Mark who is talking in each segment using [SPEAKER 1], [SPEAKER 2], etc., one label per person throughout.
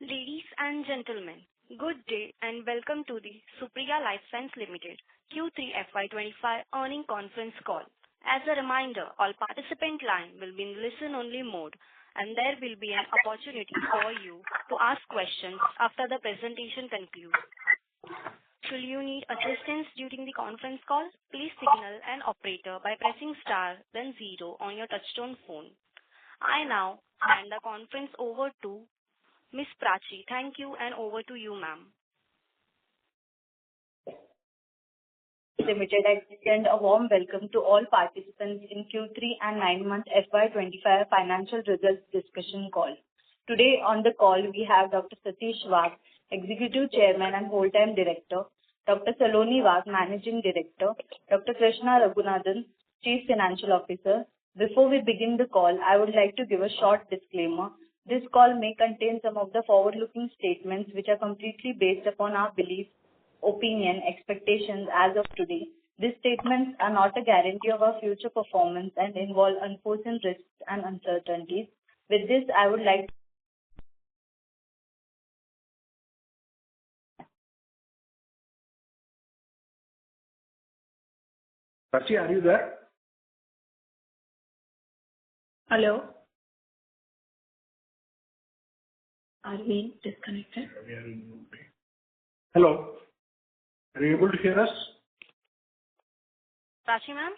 [SPEAKER 1] Ladies and gentlemen, good day and welcome to the Supriya Lifescience Limited Q3 FY2025 earnings conference call. As a reminder, all participant line will be in listen-only mode, and there will be an opportunity for you to ask questions after the presentation concludes. Should you need assistance during the conference call, please signal an operator by pressing star then 0 on your touchtone phone. I now hand the conference over to Ms. Prachi. Thank you, and over to you, ma'am.
[SPEAKER 2] Limited, I extend a warm welcome to all participants in Q3 and 9-month FY2025 financial results discussion call. Today on the call, we have Dr. Satish Wagh, Executive Chairman and Whole-Time Director, Dr. Saloni Wagh, Managing Director, Dr. Krishna Raghunathan, Chief Financial Officer. Before we begin the call, I would like to give a short disclaimer. This call may contain some of the forward-looking statements which are completely based upon our beliefs, opinion, expectations as of today. These statements are not a guarantee of our future performance and involve unforeseen risks and uncertainties. With this, I would like
[SPEAKER 3] Prachi, are you there?
[SPEAKER 2] Hello? Are we disconnected?
[SPEAKER 3] Hello. Are you able to hear us?
[SPEAKER 1] Prachi, ma'am?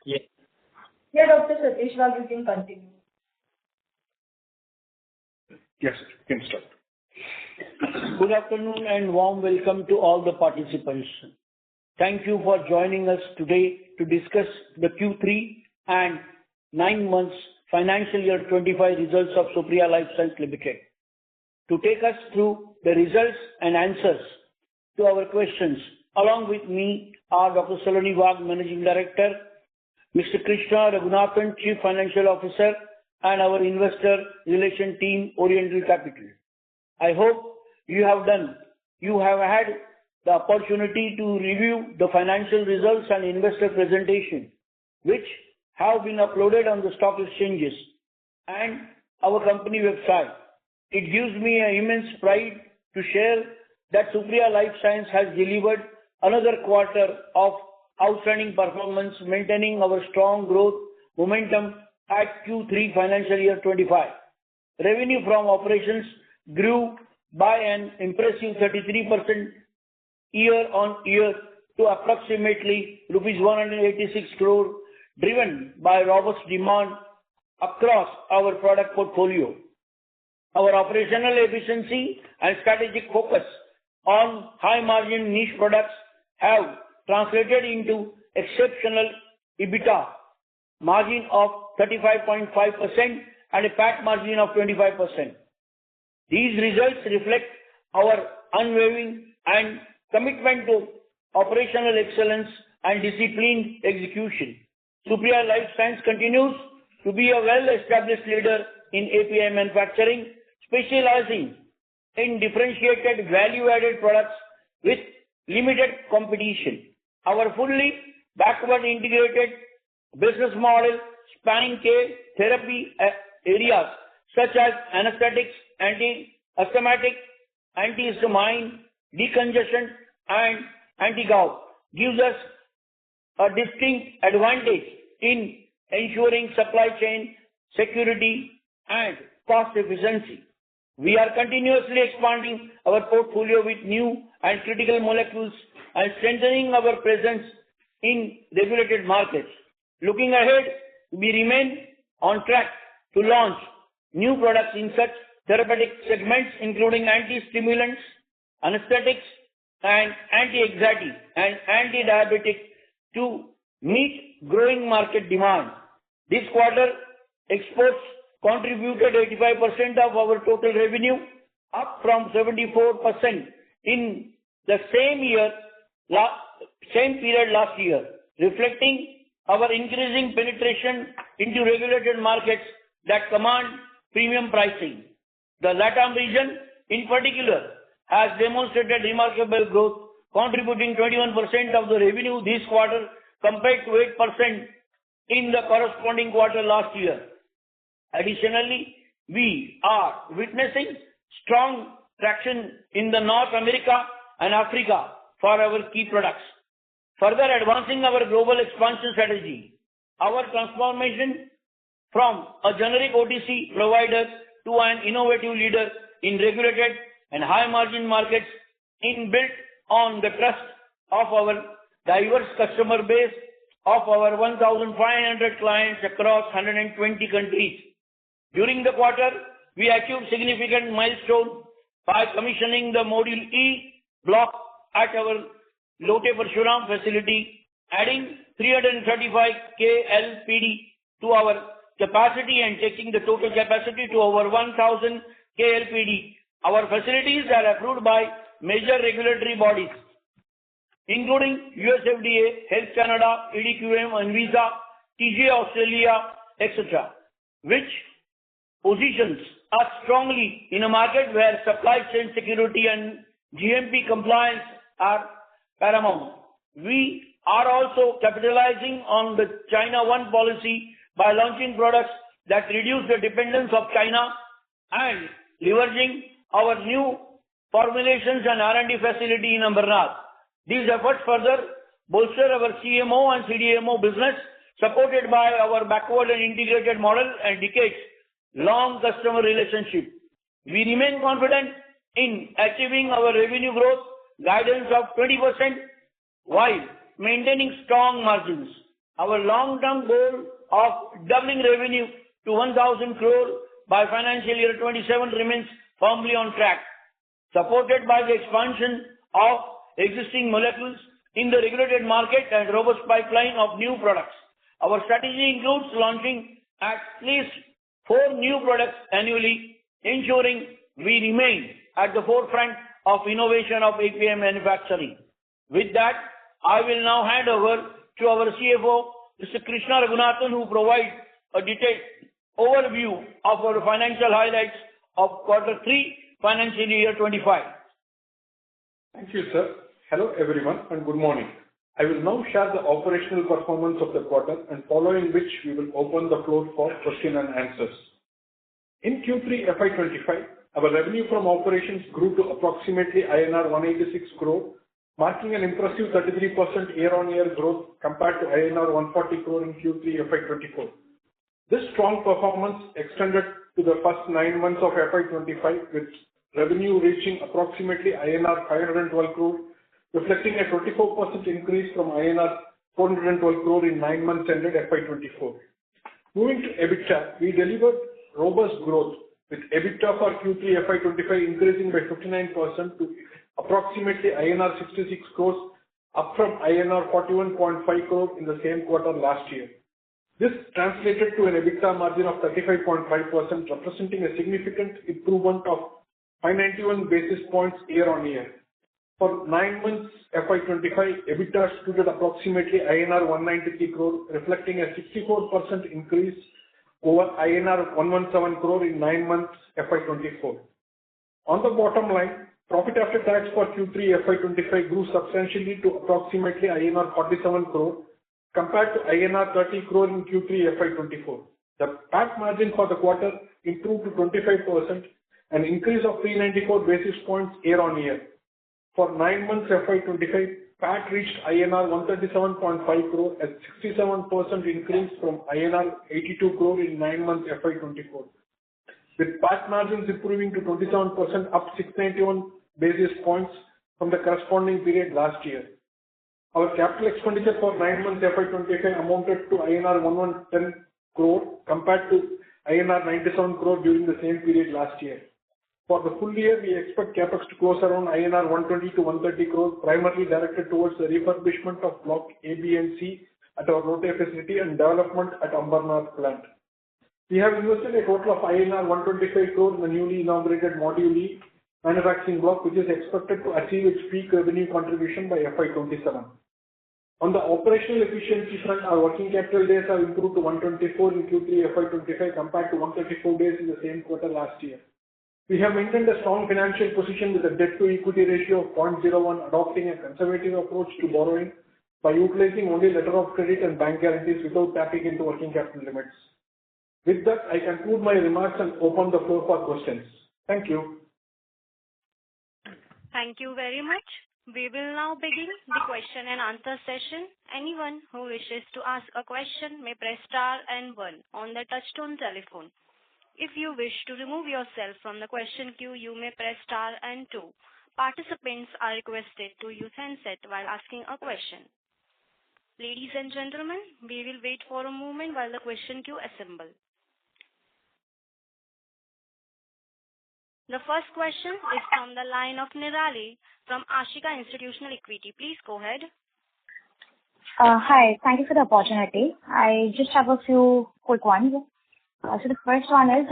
[SPEAKER 3] Yes.
[SPEAKER 2] Yeah, Dr. Satish Wagh, you can continue.
[SPEAKER 3] Yes, you can start.
[SPEAKER 4] Good afternoon and warm welcome to all the participants. Thank you for joining us today to discuss the Q3 and 9 months financial year 25 results of Supriya Lifescience Limited. To take us through the results and answers to our questions, along with me are Dr. Saloni Wagh, Managing Director, Mr. Krishna Raghunathan, Chief Financial Officer, and our investor relation team, Oriental Capital. I hope you have had the opportunity to review the financial results and investor presentation, which have been uploaded on the stock exchanges and our company website. It gives me an immense pride to share that Supriya Lifescience has delivered another quarter of outstanding performance, maintaining our strong growth momentum at Q3 financial year 25. Revenue from operations grew by an impressive 33% year on year to approximately rupees 186 crore, driven by robust demand across our product portfolio. Our operational efficiency and strategic focus on high-margin niche products have translated into exceptional EBITDA margin of 35.5% and a PAT margin of 25%. These results reflect our unwavering and commitment to operational excellence and disciplined execution. Supriya Lifescience continues to be a well-established leader in API manufacturing, specializing in differentiated value-added products with limited competition. Our fully backward integrated business model spanning therapy areas such as anesthetics, anti-asthmatic, antihistamine, decongestion, and anti-gout gives us a distinct advantage in ensuring supply chain security and cost efficiency. We are continuously expanding our portfolio with new and critical molecules and strengthening our presence in regulated markets. Looking ahead, we remain on track to launch new products in such therapeutic segments, including anti-stimulants, anesthetics, and anti-anxiety and anti-diabetic, to meet growing market demand. This quarter, exports contributed 85% of our total revenue, up from 74% in the same period last year, reflecting our increasing penetration into regulated markets that command premium pricing. The LATAM region, in particular, has demonstrated remarkable growth, contributing 21% of the revenue this quarter compared to 8% in the corresponding quarter last year. Additionally, we are witnessing strong traction in the North America and Africa for our key products. Further advancing our global expansion strategy, our transformation from a generic OTC provider to an innovative leader in regulated and high-margin markets built on the trust of our diverse customer base of our 1,500 clients across 120 countries. During the quarter, we achieved significant milestone by commissioning the Module E block at our Lote Parshuram facility, adding 335 KLPD to our capacity and taking the total capacity to over 1,000 KLPD. Our facilities are approved by major regulatory bodies, including US FDA, Health Canada, EDQM, Anvisa, TGA Australia, etc., which positions us strongly in a market where supply chain security and GMP compliance are paramount. We are also capitalizing on the China One policy by launching products that reduce the dependence of China and leveraging our new formulations and R&D facility in Ambernath. These efforts further bolster our CMO and CDMO business, supported by our backward and integrated model and decades-long customer relationship. We remain confident in achieving our revenue growth guidance of 20% while maintaining strong margins. Our long-term goal of doubling revenue to 1,000 crore by financial year 27 remains firmly on track, supported by the expansion of existing molecules in the regulated market and robust pipeline of new products. Our strategy includes launching at least 4 new products annually, ensuring we remain at the forefront of innovation of API manufacturing. With that, I will now hand over to our CFO, Mr. Krishna Raghunathan, who provides a detailed overview of our financial highlights of Quarter 3, Financial Year 25.
[SPEAKER 3] Thank you, sir. Hello, everyone, and good morning. I will now share the operational performance of the quarter, and following which we will open the floor for question and answers. In Q3 FY25, our revenue from operations grew to approximately INR 186 crore, marking an impressive 33% year-on-year growth compared to INR 140 crore in Q3 FY24. This strong performance extended to the first 9 months of FY25, with revenue reaching approximately INR 512 crore, reflecting a 24% increase from INR 412 crore in 9 months ended FY24. Moving to EBITDA, we delivered robust growth, with EBITDA for Q3 FY25 increasing by 59% to approximately INR 66 crores, up from INR 41.5 crore in the same quarter last year. This translated to an EBITDA margin of 35.5%, representing a significant improvement of 591 basis points year-on-year. For 9 months FY25, EBITDA stood at approximately INR 193 crore, reflecting a 64% increase over INR 117 crore in 9 months FY24. On the bottom line, profit after tax for Q3 FY25 grew substantially to approximately INR 47 crore compared to INR 30 crore in Q3 FY24. The PAT margin for the quarter improved to 25%, an increase of 394 basis points year-on-year. For 9 months FY25, PAT reached INR 137.5 crore, a 67% increase from INR 82 crore in 9 months FY24, with PAT margins improving to 27%, up 691 basis points from the corresponding period last year. Our capital expenditure for 9 months FY25 amounted to INR 110 crore compared to INR 97 crore during the same period last year. For the full year, we expect capex to close around INR 120 to 130 crore, primarily directed towards the refurbishment of Block A, B, and C at our Lote facility and development at Ambernath plant. We have invested a total of INR 125 crore in the newly inaugurated Module E manufacturing block, which is expected to achieve its peak revenue contribution by FY27. On the operational efficiency front, our working capital days have improved to 124 in Q3 FY25 compared to 134 days in the same quarter last year. We have maintained a strong financial position with a debt-to-equity ratio of 0.01, adopting a conservative approach to borrowing by utilizing only letter of credit and bank guarantees without tapping into working capital limits. With that, I conclude my remarks and open the floor for questions. Thank you.
[SPEAKER 1] Thank you very much. We will now begin the question and answer session. Anyone who wishes to ask a question may press star and one on the touchtone telephone. If you wish to remove yourself from the question queue, you may press star and two. Participants are requested to use handset while asking a question. Ladies and gentlemen, we will wait for a moment while the question queue assembles. The first question is from the line of Nirali from Ashika Institutional Equity. Please go ahead.
[SPEAKER 5] Hi. Thank you for the opportunity. I just have a few quick ones. So the first one is,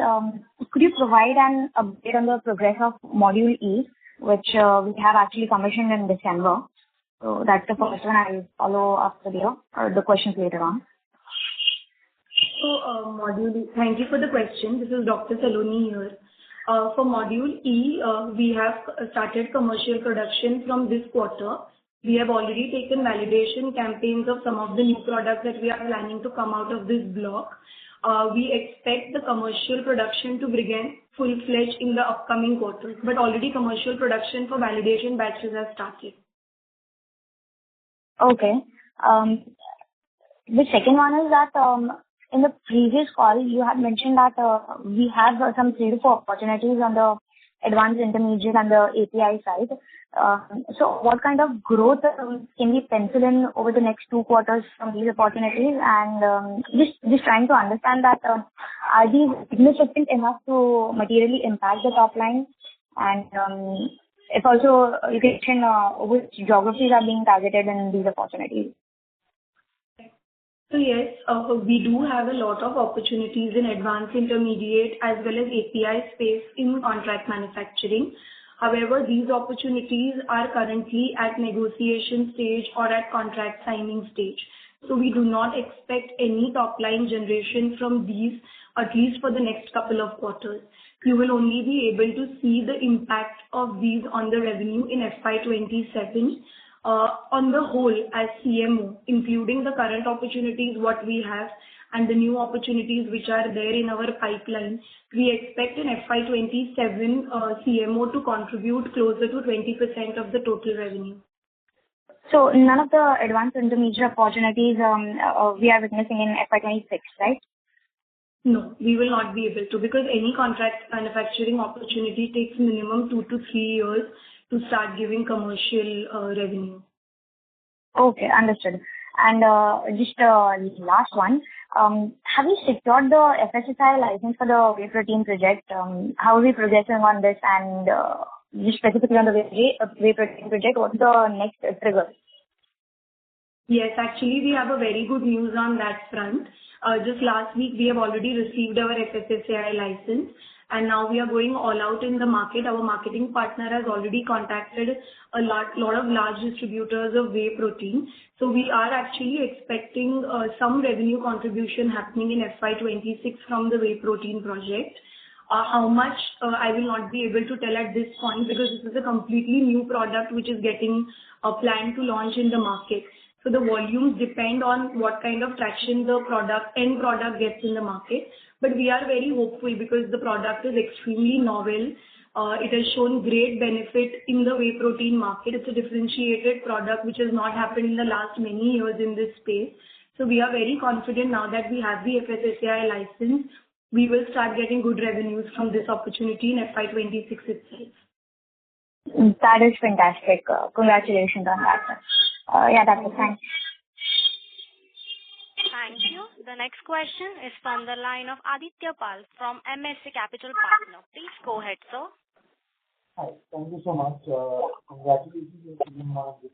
[SPEAKER 5] could you provide an update on the progress of Module E, which we have actually commissioned in December? So that's the first one. I'll follow after the questions later on.
[SPEAKER 6] So, Module E, thank you for the question. This is Dr. Saloni here. For Module E, we have started commercial production from this quarter. We have already taken validation campaigns of some of the new products that we are planning to come out of this block. We expect the commercial production to begin full-fledged in the upcoming quarters, but already commercial production for validation batches has started.
[SPEAKER 5] Okay. The second one is that in the previous call, you had mentioned that we have some 3 to 4 opportunities on the advanced intermediate and the API side. So what kind of growth can we pencil in over the next 2 quarters from these opportunities? And just trying to understand that are these significant enough to materially impact the top line? And if also you can mention which geographies are being targeted in these opportunities.
[SPEAKER 6] So yes, we do have a lot of opportunities in advanced intermediate as well as API space in contract manufacturing. However, these opportunities are currently at negotiation stage or at contract signing stage. So we do not expect any top line generation from these, at least for the next couple of quarters. You will only be able to see the impact of these on the revenue in FY27. On the whole, as CMO, including the current opportunities what we have and the new opportunities which are there in our pipeline, we expect in FY27 CMO to contribute closer to 20% of the total revenue.
[SPEAKER 5] So none of the advanced intermediate opportunities we are witnessing in FY26, right?
[SPEAKER 6] No, we will not be able to, because any contract manufacturing opportunity takes minimum 2 to 3 years to start giving commercial revenue.
[SPEAKER 5] Okay, understood. And just last one, have you secured the FSSAI license for the whey protein project? How are we progressing on this? And just specifically on the whey protein project, what's the next trigger?
[SPEAKER 6] Yes, actually we have a very good news on that front. Just last week we have already received our FSSAI license, and now we are going all out in the market. Our marketing partner has already contacted a lot of large distributors of whey protein. So we are actually expecting some revenue contribution happening in FY26 from the whey protein project. How much I will not be able to tell at this point, because this is a completely new product which is getting planned to launch in the market. So the volumes depend on what kind of traction the end product gets in the market. But we are very hopeful because the product is extremely novel. It has shown great benefit in the whey protein market. It's a differentiated product which has not happened in the last many years in this space. So we are very confident now that we have the FSSAI license. We will start getting good revenues from this opportunity in FY26 itself.
[SPEAKER 5] That is fantastic. Congratulations on that. Yeah, that's it. Thanks.
[SPEAKER 1] Thank you. The next question is from the line of Aditya Pal from MSC Capital Partner. Please go ahead, sir.
[SPEAKER 7] Hi. Thank you so much. Congratulations on this.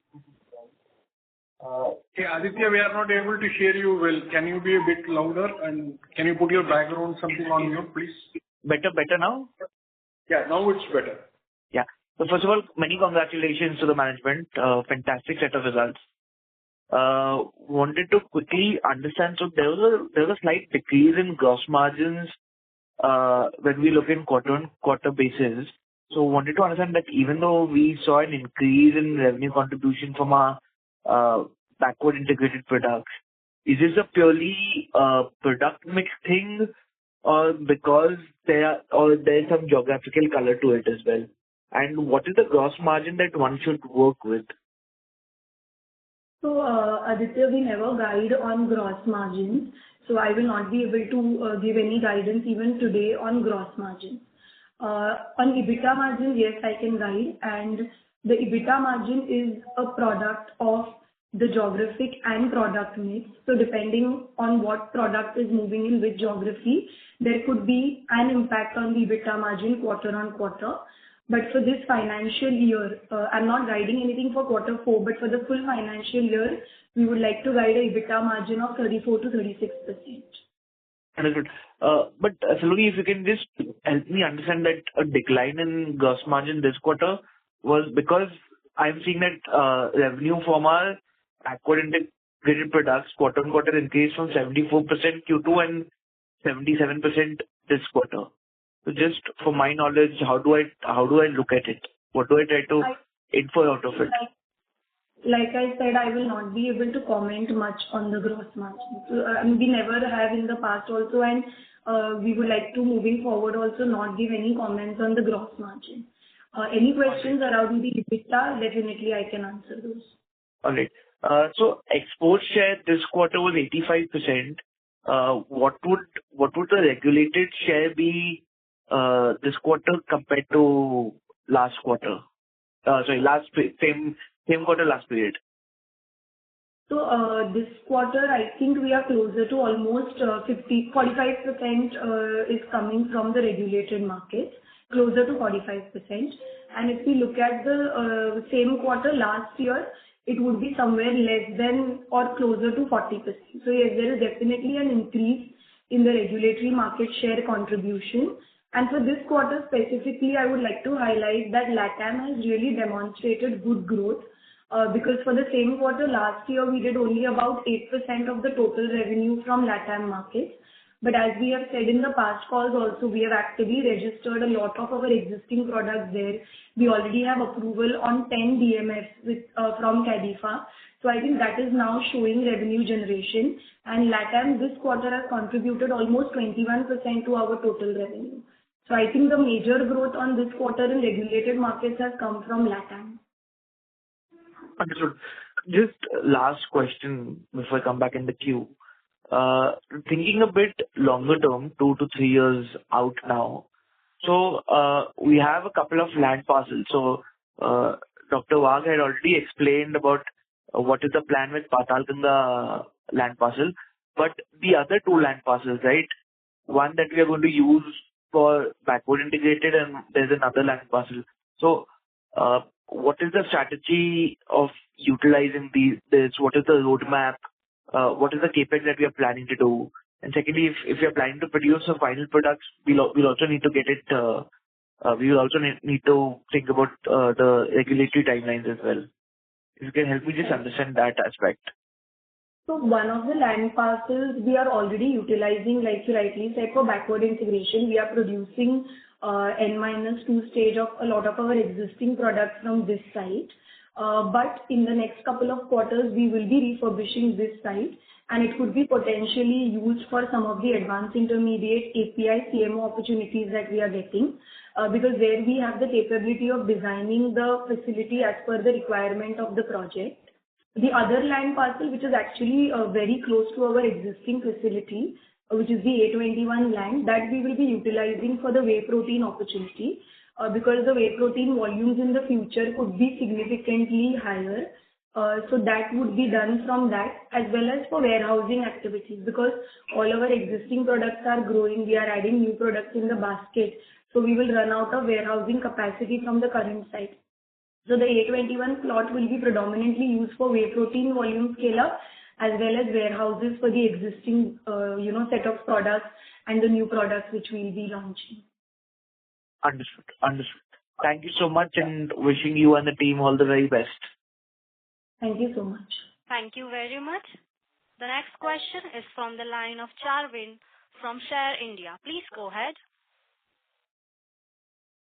[SPEAKER 3] Hey, Aditya, we are not able to hear you well. Can you be a bit louder and can you put your background something on mute, please?
[SPEAKER 7] Better now?
[SPEAKER 3] Yeah, now it's better.
[SPEAKER 7] Yeah. So first of all, many congratulations to the management. Fantastic set of results. Wanted to quickly understand. So there was a slight decrease in gross margins when we look in quarter-on-quarter basis. So wanted to understand that even though we saw an increase in revenue contribution from our backward integrated products, is this a purely product mix thing, or because there's some geographical color to it as well? And what is the gross margin that one should work with?
[SPEAKER 6] So, Aditya, we never guide on gross margins, so I will not be able to give any guidance even today on gross margins. On EBITDA margin, yes, I can guide, and the EBITDA margin is a product of the geographic and product mix. So depending on what product is moving in which geography, there could be an impact on the EBITDA margin quarter on quarter. But for this financial year, I'm not guiding anything for quarter four, but for the full financial year, we would like to guide a EBITDA margin of 34 to 36%.
[SPEAKER 7] Understood. But Saloni, if you can just help me understand that a decline in gross margin this quarter was because I'm seeing that revenue from our backward integrated products quarter-on-quarter increased from 74% Q2 and 77% this quarter. So just for my knowledge, how do I look at it? What do I try to infer out of it?
[SPEAKER 6] Like I said, I will not be able to comment much on the gross margin. We never have in the past also, and we would like to, moving forward also, not give any comments on the gross margin. Any questions around the EBITDA, definitely I can answer those.
[SPEAKER 7] All right. So export share this quarter was 85%. What would the regulated share be this quarter compared to last quarter? Same quarter last period.
[SPEAKER 6] So this quarter, I think we are closer to almost 45% is coming from the regulated markets, closer to 45%. And if we look at the same quarter last year, it would be somewhere less than or closer to 40%. So yes, there is definitely an increase in the regulatory market share contribution. And for this quarter specifically, I would like to highlight that LATAM has really demonstrated good growth because for the same quarter last year, we did only about 8% of the total revenue from LATAM markets. But as we have said in the past calls also, we have actively registered a lot of our existing products there. We already have approval on 10 DMFs from CADIFA. So I think that is now showing revenue generation. And LATAM this quarter has contributed almost 21% to our total revenue. So I think the major growth on this quarter in regulated markets has come from LATAM.
[SPEAKER 7] Understood. Just last question before I come back in the queue. Thinking a bit longer term, 2 to 3 years out now. So we have a couple of land parcels. So Dr. Wagh had already explained about what is the plan with Patalganga land parcel. But the other 2 land parcels, right? One that we are going to use for backward integrated, and there's another land parcel. So what is the strategy of utilizing this? What is the roadmap? What is the capex that we are planning to do? And secondly, if we are planning to produce a final product, we'll also need to get it. We will also need to think about the regulatory timelines as well. If you can help me just understand that aspect.
[SPEAKER 6] So one of the land parcels we are already utilizing, like you rightly said, for backward integration. We are producing N-2 stage of a lot of our existing products from this site. But in the next couple of quarters, we will be refurbishing this site, and it could be potentially used for some of the advanced intermediate API CMO opportunities that we are getting, because there we have the capability of designing the facility as per the requirement of the project. The other land parcel, which is actually very close to our existing facility, which is the A21 land, that we will be utilizing for the whey protein opportunity, because the whey protein volumes in the future could be significantly higher. So that would be done from that, as well as for warehousing activities, because all our existing products are growing. We are adding new products in the basket. So we will run out of warehousing capacity from the current site. So the A21 plot will be predominantly used for whey protein volume scale up, as well as warehouses for the existing, set of products and the new products which we will be launching.
[SPEAKER 7] Understood. Thank you so much, and wishing you and the team all the very best.
[SPEAKER 6] Thank you so much.
[SPEAKER 1] Thank you very much. The next question is from the line of Charvin from Share India. Please go ahead.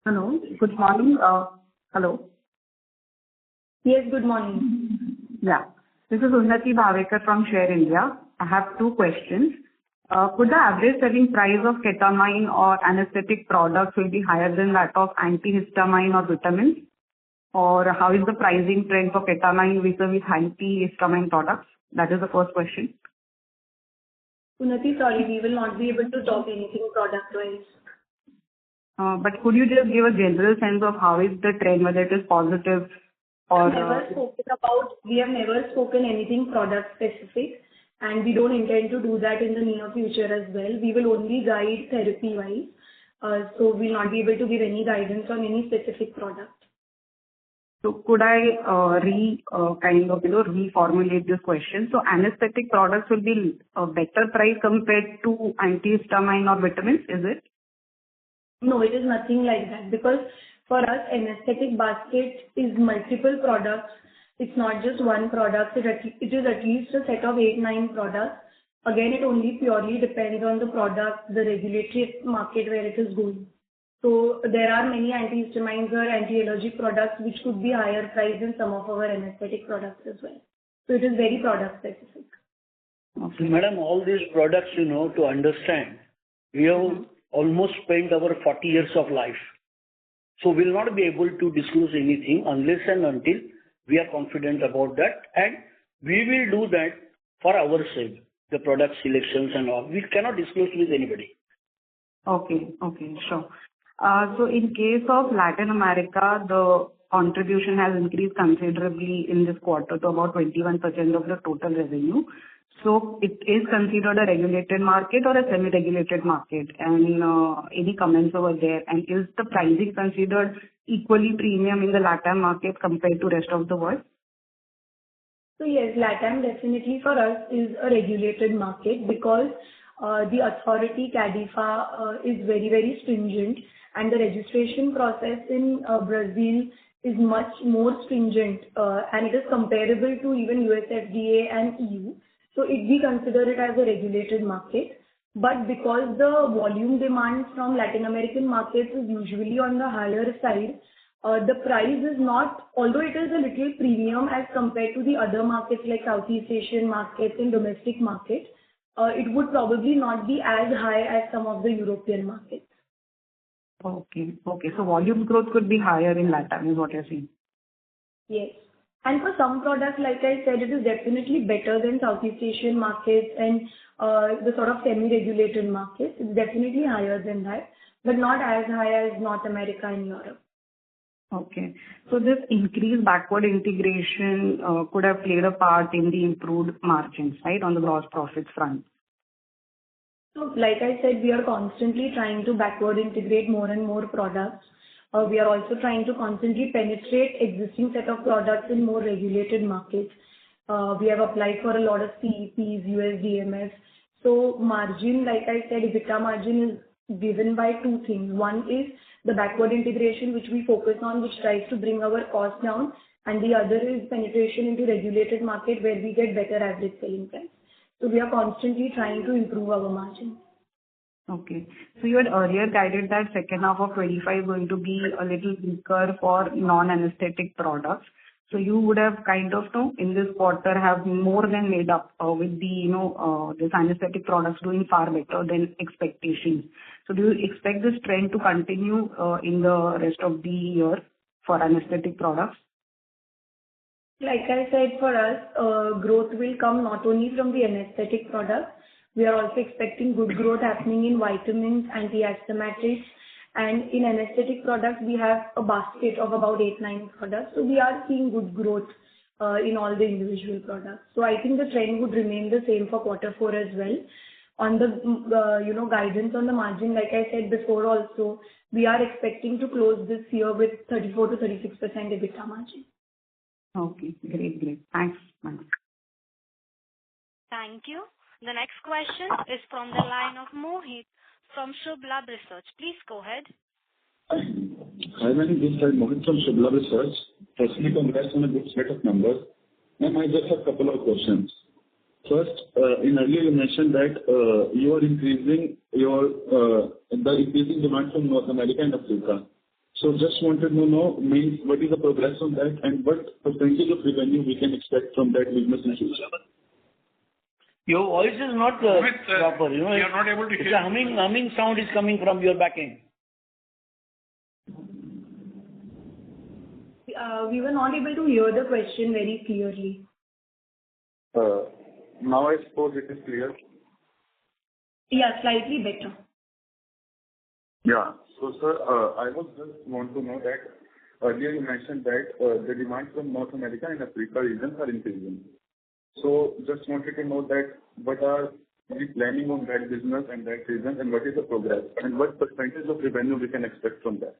[SPEAKER 8] Hello. Good morning. Hello.
[SPEAKER 6] Yes, good morning.
[SPEAKER 8] Yeah. This is Unnati Bhavekar from Share India. I have 2 questions. Could the average selling price of ketamine or anesthetic products will be higher than that of antihistamine or vitamins? Or how is the pricing trend for ketamine vis-a-vis antihistamine products? That is the first question.
[SPEAKER 6] Unnati, sorry, we will not be able to talk anything product-wise.
[SPEAKER 8] But could you just give a general sense of how is the trend, whether it is positive or...
[SPEAKER 6] We have never spoken anything product specific, and we don't intend to do that in the near future as well. We will only guide therapy-wise, so we'll not be able to give any guidance on any specific product.
[SPEAKER 8] So could I reformulate this question? So anesthetic products will be a better price compared to antihistamine or vitamins, is it?
[SPEAKER 6] No, it is nothing like that, because for us, anesthetic basket is multiple products. It's not just one product. It is at least a set of 8-9 products. Again, it only purely depends on the product, the regulatory market where it is going. So there are many antihistamines or anti-allergic products which could be higher priced than some of our anesthetic products as well. So it is very product specific.
[SPEAKER 4] Okay. Madam, all these products, to understand, we have almost spent our 40 years of life. So we'll not be able to disclose anything unless and until we are confident about that, and we will do that for ourselves, the product selections and all. We cannot disclose with anybody.
[SPEAKER 8] Okay, sure. So in case of Latin America, the contribution has increased considerably in this quarter to about 21% of the total revenue. So it is considered a regulated market or a semi-regulated market? And any comments over there? And is the pricing considered equally premium in the LATAM market compared to rest of the world?
[SPEAKER 6] So yes, LATAM definitely for us is a regulated market because the authority CADIFA is very, very stringent, and the registration process in Brazil is much more stringent, and it is comparable to even US FDA and EU. So we consider it as a regulated market. But because the volume demand from Latin American markets is usually on the higher side, the price is not, although it is a little premium as compared to the other markets like Southeast Asian markets and domestic markets, it would probably not be as high as some of the European markets.
[SPEAKER 8] Okay. So volume growth could be higher in LATAM is what you're saying?
[SPEAKER 6] Yes. And for some products, like I said, it is definitely better than Southeast Asian markets and the sort of semi-regulated markets. It's definitely higher than that, but not as high as North America and Europe.
[SPEAKER 8] Okay. So this increased backward integration could have played a part in the improved margins, right, on the gross profits front?
[SPEAKER 6] So like I said, we are constantly trying to backward integrate more and more products. We are also trying to constantly penetrate existing set of products in more regulated markets. We have applied for a lot of CEPs, USDMS. So margin, like I said, EBITDA margin is given by two things. One is the backward integration, which we focus on, which tries to bring our cost down. And the other is penetration into regulated market where we get better average selling price. So we are constantly trying to improve our margin.
[SPEAKER 8] Okay. So you had earlier guided that second half of 25 is going to be a little weaker for non-anesthetic products. So you would have in this quarter have more than made up with the, this anesthetic products doing far better than expectations. So do you expect this trend to continue in the rest of the year for anesthetic products?
[SPEAKER 6] Like I said, for us, growth will come not only from the anesthetic products. We are also expecting good growth happening in vitamins, anti-asthmatics, and in anesthetic products, we have a basket of about 8-9 products. So we are seeing good growth in all the individual products. So I think the trend would remain the same for quarter 4 as well. On the guidance on the margin, like I said before also, we are expecting to close this year with 34 to 36% EBITDA margin.
[SPEAKER 8] Okay, great. Thanks.
[SPEAKER 1] Thank you. The next question is from the line of Mohit from Shubh Research. Please go ahead.
[SPEAKER 9] Hi, ma'am. This is Mohit from Shubh Research. Firstly, congrats on a good set of numbers. Ma'am, I just have a couple of questions. First, in earlier you mentioned that you are increasing the increasing demand from North America and Africa. So just wanted to know what is the progress on that and what percentage of revenue we can expect from that business in future?
[SPEAKER 4] Your voice is not proper.
[SPEAKER 3] We are not able to hear.
[SPEAKER 4] It's a humming sound is coming from your back end.
[SPEAKER 6] We were not able to hear the question very clearly.
[SPEAKER 9] Now I suppose it is clear.
[SPEAKER 6] Yeah, slightly better.
[SPEAKER 9] Yeah. So, sir, I was just want to know that earlier you mentioned that the demand from North America and Africa regions are increasing. So just wanted to know that what are we planning on that business and that region, and what is the progress, and what percentage of revenue we can expect from that?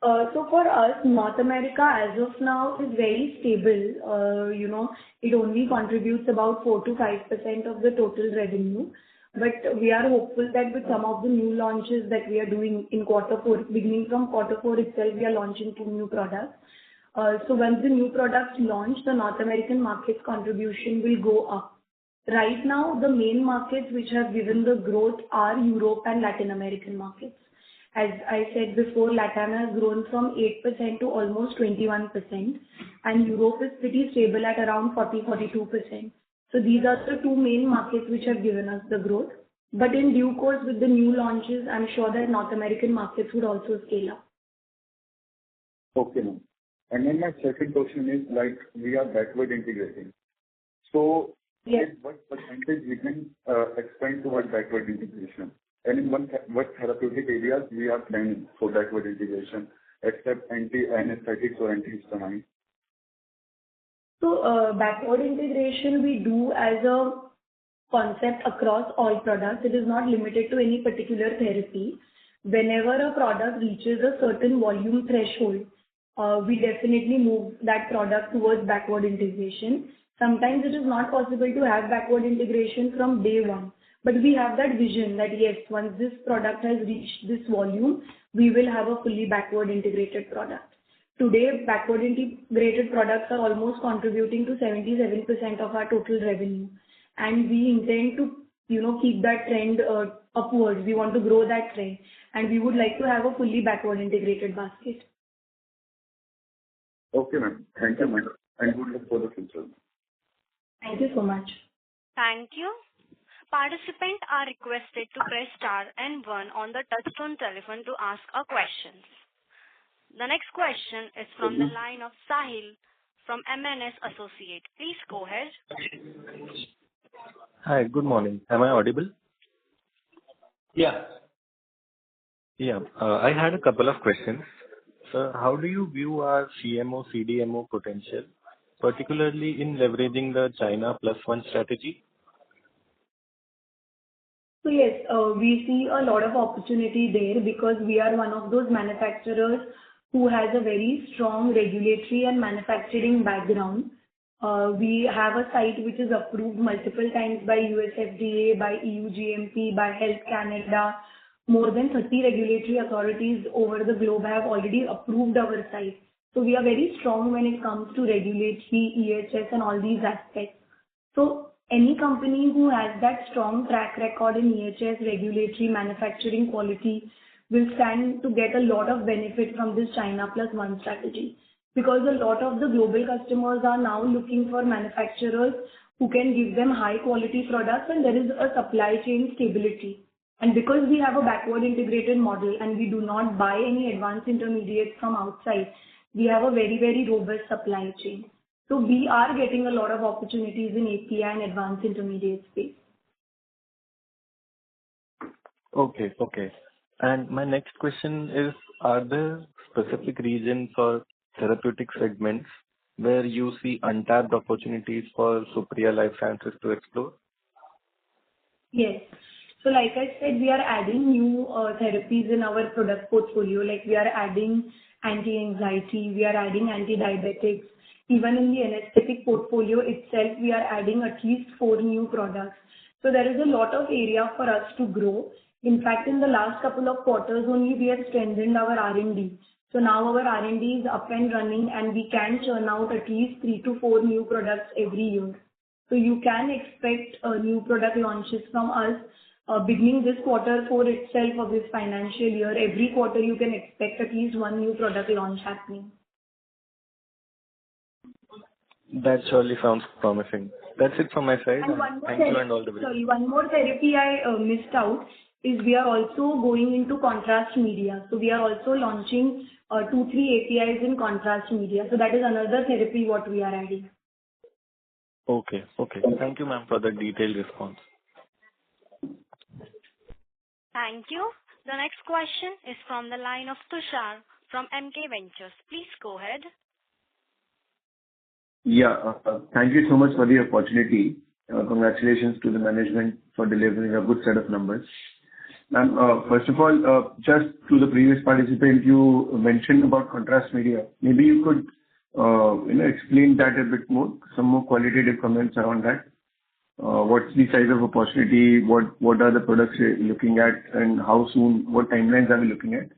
[SPEAKER 6] So for us, North America as of now is very stable. It only contributes about 4 to 5% of the total revenue. But we are hopeful that with some of the new launches that we are doing in quarter four, beginning from quarter four itself, we are launching 2 new products. So once the new products launch, the North American market's contribution will go up. Right now, the main markets which have given the growth are Europe and Latin American markets. As I said before, Latin has grown from 8% to almost 21%, and Europe is pretty stable at around 40-42%. So these are the 2 main markets which have given us the growth. But in due course, with the new launches, I'm sure that North American markets would also scale up.
[SPEAKER 9] Okay, ma'am. And then my second question is, like, we are backward integrating. So,
[SPEAKER 6] yes,
[SPEAKER 9] what percentage we can expand towards backward integration? And in what therapeutic areas we are planning for backward integration, except anti-anesthetics or antihistamine?
[SPEAKER 6] So, backward integration we do as a concept across all products. It is not limited to any particular therapy. Whenever a product reaches a certain volume threshold, we definitely move that product towards backward integration. Sometimes it is not possible to have backward integration from day one, but we have that vision that yes, once this product has reached this volume, we will have a fully backward integrated product. Today, backward integrated products are almost contributing to 77% of our total revenue, and we intend to, keep that trend upwards. We want to grow that trend, and we would like to have a fully backward integrated basket.
[SPEAKER 9] Okay, ma'am. Thank you, ma'am, and good luck for the future.
[SPEAKER 6] Thank you so much.
[SPEAKER 1] Thank you. Participants are requested to press star and 1 on the touchtone telephone to ask a question. The next question is from the line of Sahil from MNS Associate. Please go ahead.
[SPEAKER 10] Hi, good morning. Am I audible?
[SPEAKER 4] Yeah.
[SPEAKER 10] Yeah. I had a couple of questions. Sir, how do you view our CMO, CDMO potential, particularly in leveraging the China Plus One strategy?
[SPEAKER 6] So yes, we see a lot of opportunity there because we are one of those manufacturers who has a very strong regulatory and manufacturing background. We have a site which is approved multiple times by US FDA, by EU GMP, by Health Canada. More than 30 regulatory authorities over the globe have already approved our site. So we are very strong when it comes to regulatory, EHS and all these aspects. So any company who has that strong track record in EHS, regulatory, manufacturing quality will stand to get a lot of benefit from this China Plus One strategy. Because a lot of the global customers are now looking for manufacturers who can give them high quality products, and there is a supply chain stability. And because we have a backward integrated model and we do not buy any advanced intermediates from outside, we have a very, very robust supply chain. So we are getting a lot of opportunities in API and advanced intermediate space.
[SPEAKER 10] Okay. And my next question is, are there specific regions or therapeutic segments where you see untapped opportunities for Supriya Life Sciences to explore?
[SPEAKER 6] Yes. So like I said, we are adding new therapies in our product portfolio. Like we are adding anti-anxiety, we are adding anti-diabetics. Even in the anesthetic portfolio itself, we are adding at least 4 new products. So there is a lot of area for us to grow. In fact, in the last couple of quarters only, we have strengthened our R&D. So now our R&D is up and running and we can churn out at least 3 to 4 new products every year. So you can expect new product launches from us beginning this quarter 4 itself of this financial year. Every quarter you can expect at least 1 new product launch happening.
[SPEAKER 10] That surely sounds promising. That's it from my side.
[SPEAKER 6] And one more
[SPEAKER 10] Thank you and all the best.
[SPEAKER 6] one more therapy I missed out is we are also going into contrast media. So we are also launching 2-3 APIs in contrast media. So that is another therapy what we are adding.
[SPEAKER 10] Okay. Thank you, ma'am, for the detailed response.
[SPEAKER 1] Thank you. The next question is from the line of Tushar from MK Ventures. Please go ahead.
[SPEAKER 11] Yeah. Thank you so much for the opportunity. Congratulations to the management for delivering a good set of numbers. Ma'am, first of all, just to the previous participant, you mentioned about contrast media. Maybe you could, explain that a bit more, some more qualitative comments around that. What's the size of opportunity? What are the products you're looking at, and how soon, what timelines are we looking at?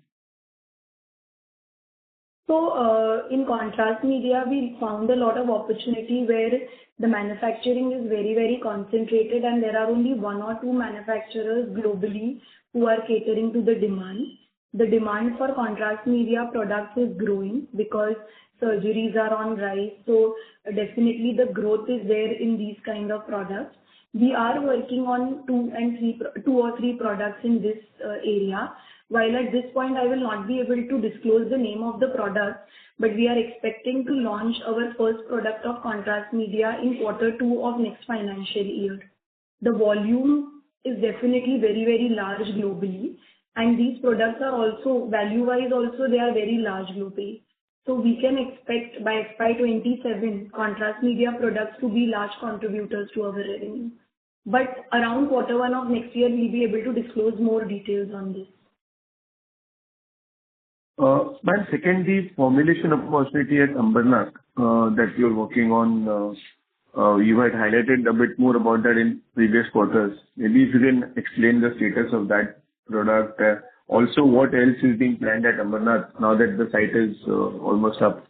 [SPEAKER 6] So, in contrast media, we found a lot of opportunity where the manufacturing is very, very concentrated, and there are only 1 or 2 manufacturers globally who are catering to the demand. The demand for contrast media products is growing because surgeries are on rise. So definitely the growth is there in these kind of products. We are working on 2 or 3 products in this area. While at this point I will not be able to disclose the name of the product, but we are expecting to launch our first product of contrast media in Q2 of next financial year. The volume is definitely very, very large globally, and these products are also value-wise also they are very large globally. So we can expect by FY27 contrast media products to be large contributors to our revenue. But around Q1 of next year we'll be able to disclose more details on this.
[SPEAKER 11] Ma'am, secondly, formulation opportunity at Ambernath that you're working on, you had highlighted a bit more about that in previous quarters. Maybe if you can explain the status of that product. Also, what else is being planned at Ambernath now that the site is almost up?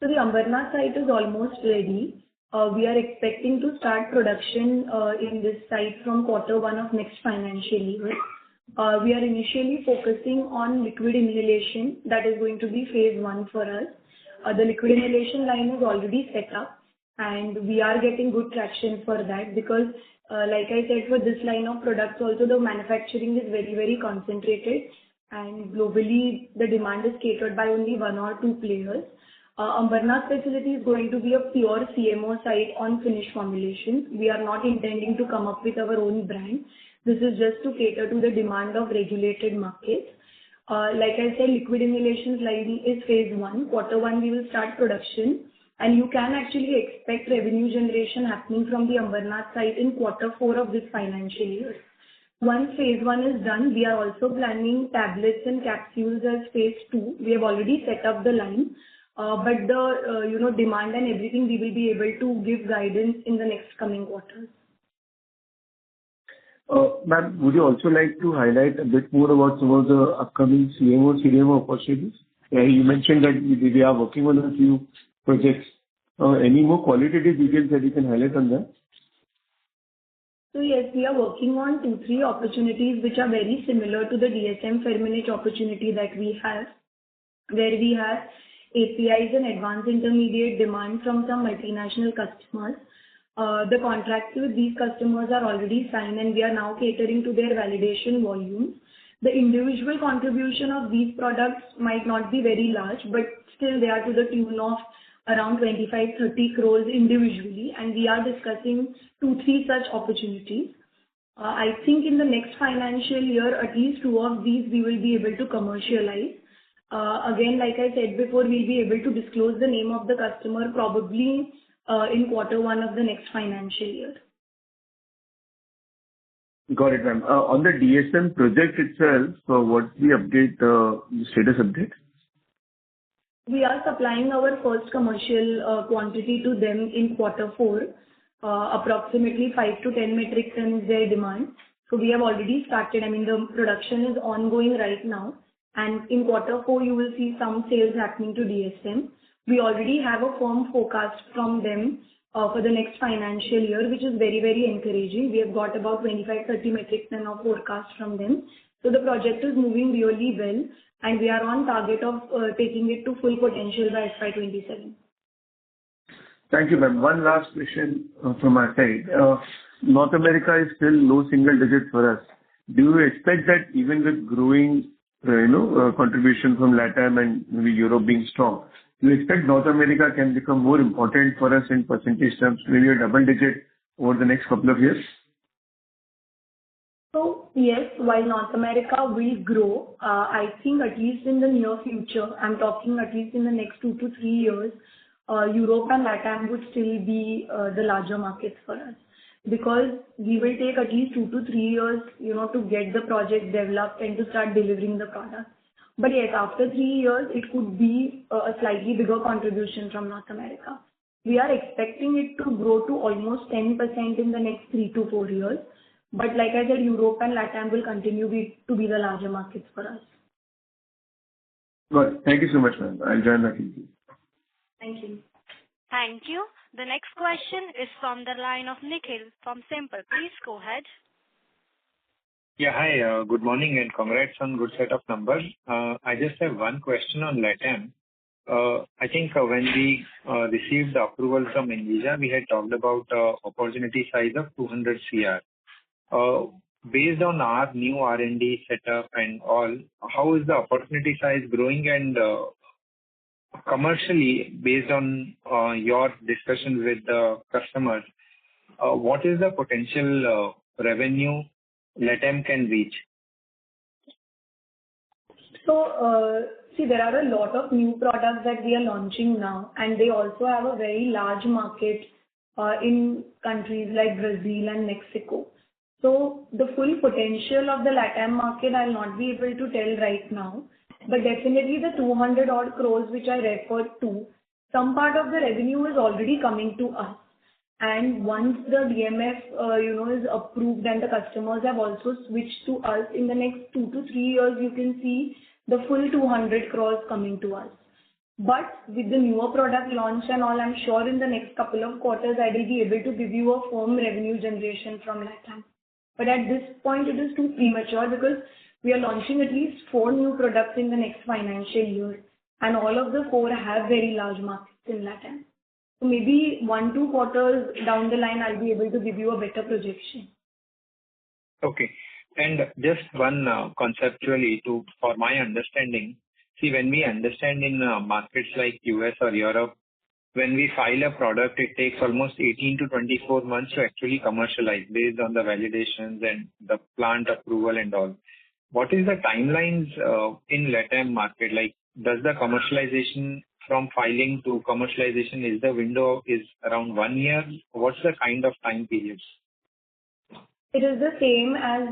[SPEAKER 6] So the Ambernath site is almost ready. We are expecting to start production in this site from Q1 of next financial year. We are initially focusing on liquid inhalation. That is going to be phase 1 for us. The liquid inhalation line is already set up, and we are getting good traction for that because, like I said, for this line of products also the manufacturing is very, very concentrated, and globally the demand is catered by only 1 or 2 players. Ambernath facility is going to be a pure CMO site on finished formulations. We are not intending to come up with our own brand. This is just to cater to the demand of regulated markets. Like I said, liquid inhalations line is phase 1. Q1 we will start production, and you can actually expect revenue generation happening from the Ambernath site in Q4 of this financial year. Once phase 1 is done, we are also planning tablets and capsules as phase 2. We have already set up the line, but the demand and everything we will be able to give guidance in the next coming quarters.
[SPEAKER 11] Ma'am, would you also like to highlight a bit more about some of the upcoming CDMO opportunities? You mentioned that we are working on a few projects. Any more qualitative details that you can highlight on that?
[SPEAKER 6] So yes, we are working on 2-3 opportunities which are very similar to the DSM Firmenich opportunity that we have, where we have APIs and advanced intermediate demand from some multinational customers. The contracts with these customers are already signed, and we are now catering to their validation volumes. The individual contribution of these products might not be very large, but still they are to the tune of around 25-30 crores individually, and we are discussing 2-3 such opportunities. I think in the next financial year, at least 2 of these we will be able to commercialize. Again, like I said before, we'll be able to disclose the name of the customer probably in Q1 of the next financial year.
[SPEAKER 11] Got it, ma'am. On the DSM project itself, what's the update, status update?
[SPEAKER 6] We are supplying our first commercial quantity to them in Q4, approximately 5 to 10 metric tons their demand. So we have already started. The production is ongoing right now, and in Q4 you will see some sales happening to DSM. We already have a firm forecast from them for the next financial year, which is very, very encouraging. We have got about 25-30 metric ton of forecast from them. So the project is moving really well, and we are on target of taking it to full potential by FY27.
[SPEAKER 11] Thank you, ma'am. One last question from my side. North America is still low single digits for us. Do you expect that even with growing, contribution from LATAM and maybe Europe being strong, do you expect North America can become more important for us in percentage terms, maybe a double digit over the next couple of years?
[SPEAKER 6] So yes, while North America will grow, I think at least in the near future, I'm talking at least in the next 2 to 3 years, Europe and LATAM would still be the larger markets for us, because we will take at least 2 to 3 years, to get the project developed and to start delivering the product. But yes, after 3 years, it could be a slightly bigger contribution from North America. We are expecting it to grow to almost 10% in the next 3 to 4 years. But like I said, Europe and LATAM will continue to be the larger markets for us.
[SPEAKER 11] Good. Thank you so much, ma'am. I'll join back in.
[SPEAKER 6] Thank you.
[SPEAKER 1] Thank you. The next question is from the line of Nikhil from Simple. Please go ahead.
[SPEAKER 12] Yeah, hi. Good morning and congrats on good set of numbers. I just have one question on LATAM. I think when we received the approval from Anvisa, we had talked about opportunity size of 200 CR. Based on our new R&D setup and all, how is the opportunity size growing? And commercially, based on your discussions with the customers, what is the potential revenue LATAM can reach?
[SPEAKER 6] So, see, there are a lot of new products that we are launching now, and they also have a very large market in countries like Brazil and Mexico. So the full potential of the LATAM market, I'll not be able to tell right now, but definitely the 200 odd crores which I referred to, some part of the revenue is already coming to us. And once the DMF, is approved and the customers have also switched to us, in the next 2 to 3 years, you can see the full 200 crores coming to us. But with the newer product launch and all, I'm sure in the next couple of quarters, I will be able to give you a firm revenue generation from LATAM. But at this point, it is too premature because we are launching at least 4 new products in the next financial year, and all of the 4 have very large markets in LATAM. So maybe 1-2 quarters down the line, I'll be able to give you a better projection.
[SPEAKER 12] Okay. And just one conceptually for my understanding, see, when we understand in markets like US or Europe, when we file a product, it takes almost 18 to 24 months to actually commercialize based on the validations and the plant approval and all. What is the timelines in LATAM market? Like, does the commercialization from filing to commercialization, is the window is around 1 year? What's the kind of time periods?
[SPEAKER 6] It is the same as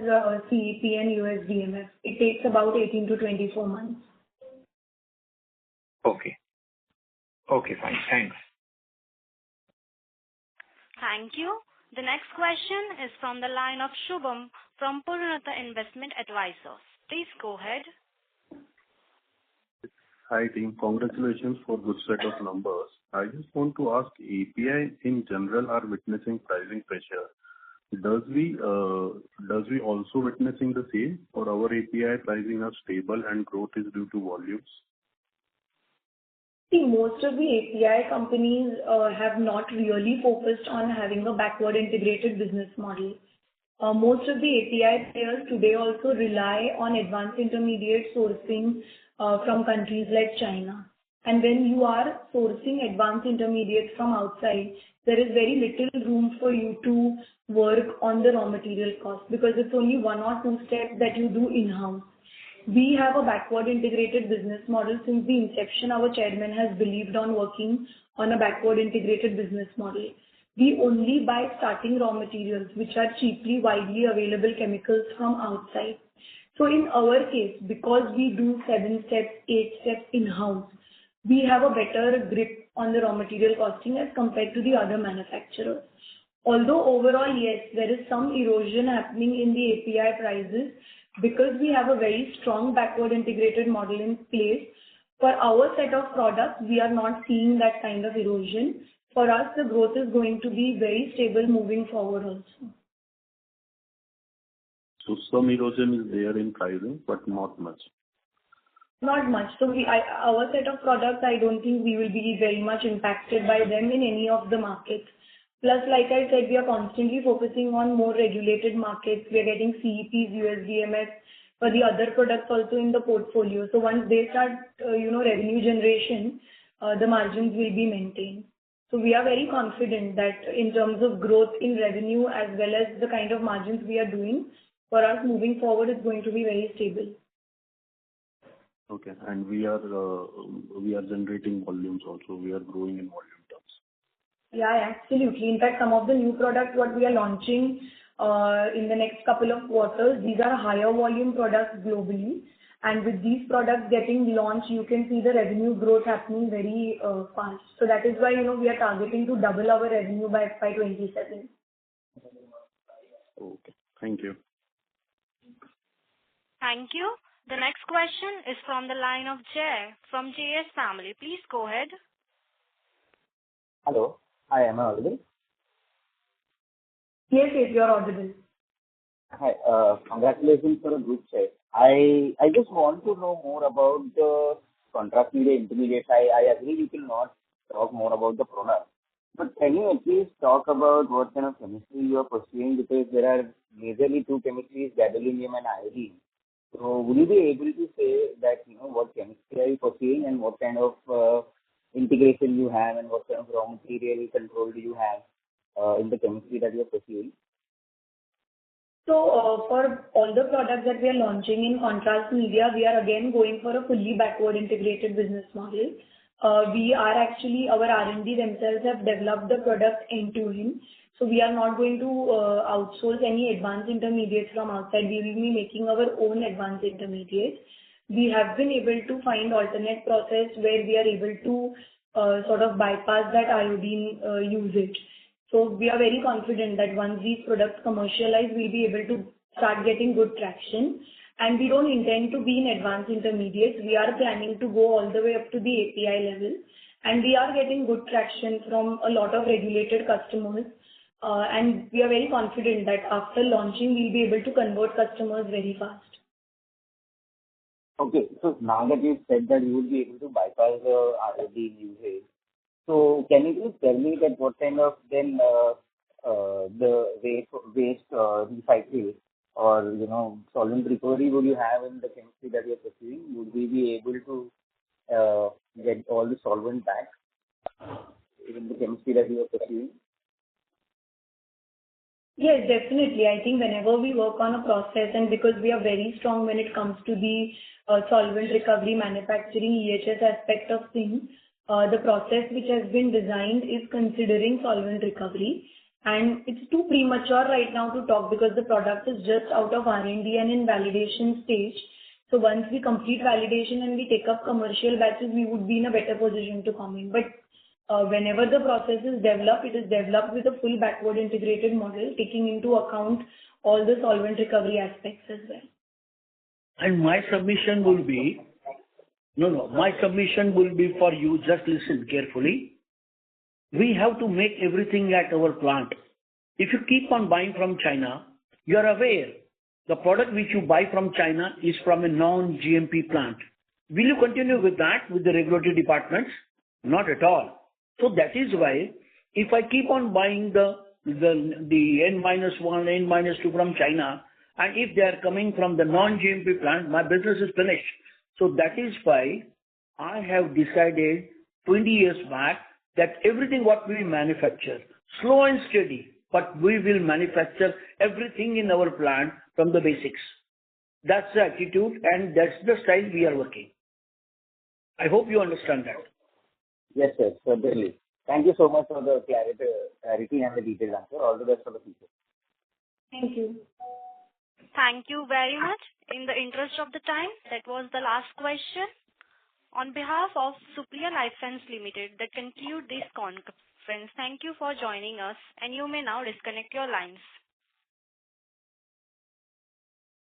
[SPEAKER 6] CEP and US DMF. It takes about 18 to 24 months.
[SPEAKER 12] Okay. Okay, fine. Thanks.
[SPEAKER 1] Thank you. The next question is from the line of Shubham from Purnartha Investment Advisors. Please go ahead.
[SPEAKER 13] Hi team, congratulations for good set of numbers. I just want to ask, API in general are witnessing pricing pressure. Does we also witnessing the same, or our API pricing are stable and growth is due to volumes?
[SPEAKER 6] See, most of the API companies have not really focused on having a backward integrated business model. Most of the API players today also rely on advanced intermediate sourcing from countries like China. And when you are sourcing advanced intermediates from outside, there is very little room for you to work on the raw material cost because it's only 1 or 2 steps that you do in-house. We have a backward integrated business model. Since the inception, our chairman has believed on working on a backward integrated business model. We only buy starting raw materials, which are cheaply, widely available chemicals from outside. So in our case, because we do 7 steps, 8 steps in-house, we have a better grip on the raw material costing as compared to the other manufacturers. Although overall, yes, there is some erosion happening in the API prices, because we have a very strong backward integrated model in place. For our set of products, we are not seeing that kind of erosion. For us, the growth is going to be very stable moving forward also.
[SPEAKER 13] So some erosion is there in pricing, but not much.
[SPEAKER 6] Not much. So our set of products, I don't think we will be very much impacted by them in any of the markets. Plus, like I said, we are constantly focusing on more regulated markets. We are getting CEPs, USDMS for the other products also in the portfolio. So once they start, revenue generation, the margins will be maintained. So we are very confident that in terms of growth in revenue as well as the kind of margins we are doing, for us moving forward, it's going to be very stable.
[SPEAKER 13] Okay. And we are generating volumes also. We are growing in volume terms.
[SPEAKER 6] Yeah, absolutely. In fact, some of the new products what we are launching in the next couple of quarters, these are higher volume products globally. And with these products getting launched, you can see the revenue growth happening very fast. So that is why, we are targeting to double our revenue by FY27.
[SPEAKER 13] Okay. Thank you.
[SPEAKER 1] Thank you. The next question is from the line of Jay from JS Family. Please go ahead.
[SPEAKER 14] Hello. Hi, am I audible?
[SPEAKER 6] Yes, you're audible.
[SPEAKER 14] Hi. Congratulations for a good set. I just want to know more about the contrast media intermediates. I agree you will not talk more about the product. But can you at least talk about what kind of chemistry you are pursuing? Because there are majorly two chemistries, gadolinium and iodine. So would you be able to say that, what chemistry are you pursuing and what kind of integration you have and what kind of raw material control do you have in the chemistry that you are pursuing?
[SPEAKER 6] So for all the products that we are launching in contrast media, we are again going for a fully backward integrated business model. We are actually, our R&D themselves have developed the product end to end. So we are not going to outsource any advanced intermediates from outside. We will be making our own advanced intermediates. We have been able to find alternate process where we are able to sort of bypass that iodine usage. So we are very confident that once these products commercialize, we'll be able to start getting good traction. And we don't intend to be in advanced intermediates. We are planning to go all the way up to the API level. And we are getting good traction from a lot of regulated customers. And we are very confident that after launching, we'll be able to convert customers very fast.
[SPEAKER 14] Okay. So now that you've said that you will be able to bypass the iodine usage, so can you please tell me that what kind of then the waste recycle or solvent recovery would you have in the chemistry that you're pursuing? Would we be able to get all the solvent back in the chemistry that you are pursuing?
[SPEAKER 6] Yes, definitely. I think whenever we work on a process, and because we are very strong when it comes to the solvent recovery, manufacturing, EHS aspect of things, the process which has been designed is considering solvent recovery. And it's too premature right now to talk because the product is just out of R&D and in validation stage. So once we complete validation and we take up commercial batches, we would be in a better position to comment. But whenever the process is developed, it is developed with a full backward integrated model, taking into account all the solvent recovery aspects as well.
[SPEAKER 4] And my submission will be, my submission will be for you, just listen carefully. We have to make everything at our plant. If you keep on buying from China, you are aware the product which you buy from China is from a non-GMP plant. Will you continue with that with the regulatory departments? Not at all. So that is why if I keep on buying the N-1, N-2 from China, and if they are coming from the non-GMP plant, my business is finished. So that is why I have decided 20 years back that everything what we manufacture, slow and steady, but we will manufacture everything in our plant from the basics. That's the attitude and that's the style we are working. I hope you understand that.
[SPEAKER 14] Yes, sir, certainly. Thank you so much for the clarity and the detailed answer. All the best for the future.
[SPEAKER 6] Thank you.
[SPEAKER 1] Thank you very much. In the interest of the time, that was the last question. On behalf of Supriya Lifescience Limited, that concludes this conference. Thank you for joining us, and you may now disconnect your lines.